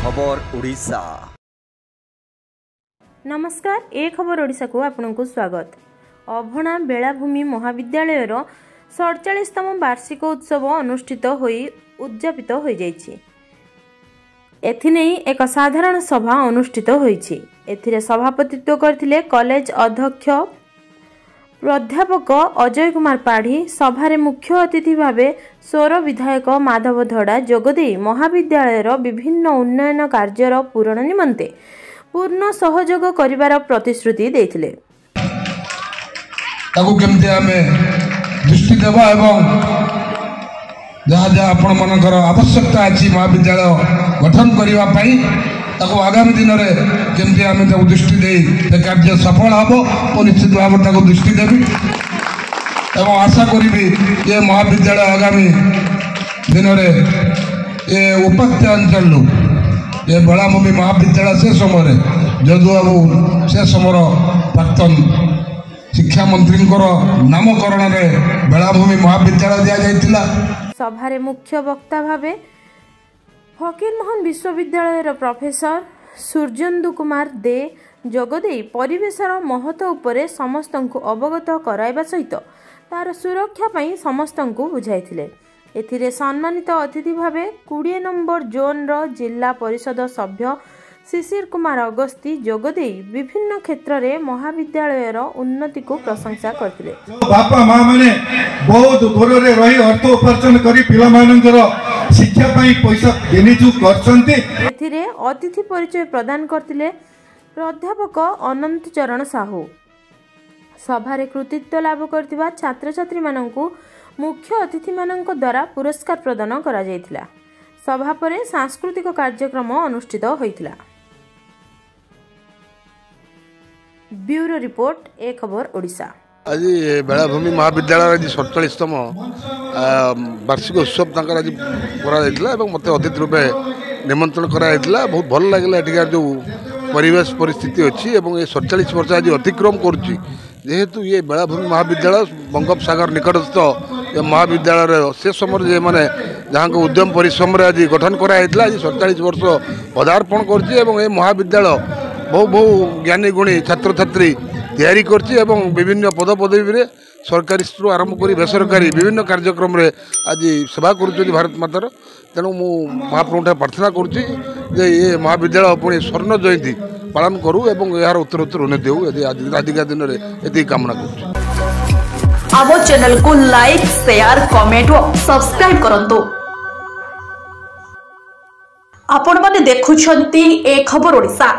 खबर ओडिशा। नमस्कार, ए खबर ओडिशा को आपनको स्वागत। अभणा बेलाभूमि महाविद्यालय 47तम वार्षिक उत्सव अनुष्ठित होई उद्यापित हो जाइछि। एथिने एक साधारण सभा अनुष्ठित होइछि। एथिरे सभापतित्व करथिले कॉलेज अध्यक्ष प्राध्यापक अजय कुमार पाढ़ी। सभारे मुख्य अतिथि भावे सोर विधायक माधव धड़ा जोगदे महाविद्यालय विभिन्न उन्नयन कार्यर पूरण निमंते पूर्ण सहयोग करिवार प्रतिश्रुति देथिले। ताकू केमते आमे दृष्टि देबा एवं जहाँ जहाँ आपण मानकर आवश्यकता अछि महाविद्यालय गठन करिवा पई ताकू आगामी दिन रे केमते आमे ताकू दृष्टि देई ते कार्य सफल हबो ओ निश्चित भाव ताकू दृष्टि देबी एवं आशा करिबी ये महाविद्यालय आगामी दिन रे ये उपाध्याय अंचल ये बेलाभूमि महाविद्यालय से समय जदू बाबू से समय प्राक्तन शिक्षा मंत्री नामकरण में बेलाभूमि महाविद्यालय दि जाइतिला। सभारे मुख्य वक्ता भावे फकीरमोहन विश्वविद्यालय प्रोफेसर सूर्येन्दु कुमार दे जोगदे परिवेशर महत्व उपरे समस्तंकु अवगत कराइबा सहित तार सुरक्षा पई समस्तंकु बुझाइथिले। एथिरे सम्मानित अतिथि भावे 20 नंबर जोन रो जिला परिषद सभ्य शिशिर कुमार अगस्ती जोगदे विभिन्न क्षेत्र रे महाविद्यालय रो उन्नति को प्रशंसा करथिले। बापा मां माने बहुत दूर रे रही अर्थ उपार्जन करी पिला मानकर शिक्षा पई पैसा विनियोग करछन्ती। एथिरे अतिथि परिचय प्रदान करथिले प्राध्यापक अनंत चरण साहू। सभारे कृतित्व लाभ करथिबा छात्र छात्री माननकु मुख्य अतिथि माननक द्वारा पुरस्कार प्रदान करा जायतिला। सभा परे सांस्कृतिक कार्यक्रम अनुष्ठित होइतिला। ब्यूरो रिपोर्ट, ए खबर ओडिशा। आज बेलाभूमि महाविद्यालय 47तम वार्षिक उत्सव आज मत अतिथि रूपे निमंत्रण कराइला। बहुत भल लगे एटिकार जो परिवेश परिस्थिति अच्छी ये 47 वर्ष आज अतिक्रम करुच्ची जेहेतु ये बेलाभूमि महाविद्यालय बंगोपसागर निकटस्थ ये महाविद्यालय से समय मैंने जहाँ को उद्यम परिश्रम आज गठन कराइला। आज 47 वर्ष पदार्पण कर महाविद्यालय बहु बहु ज्ञानी गुणी छात्र छात्री तैयारी करछि एवं विभिन्न पद पदवी रे सरकारी आरंभ कर बेसरकारी विभिन्न कार्यक्रम रे आज सेवा करुँच भारत मातार। तेणु मु महाप्रभु प्रार्थना करुँची ये महाविद्यालय पुणी स्वर्ण जयंती पालन करूँ एवं यार उत्तरोत्तर उन्नति हो आजिका दिन में ये कामना करुँच। आम चैनल को लाइक शेयर कमेंट और सब्सक्राइब करंतु। आपण माने देखुछंती ए खबर ओडिशा।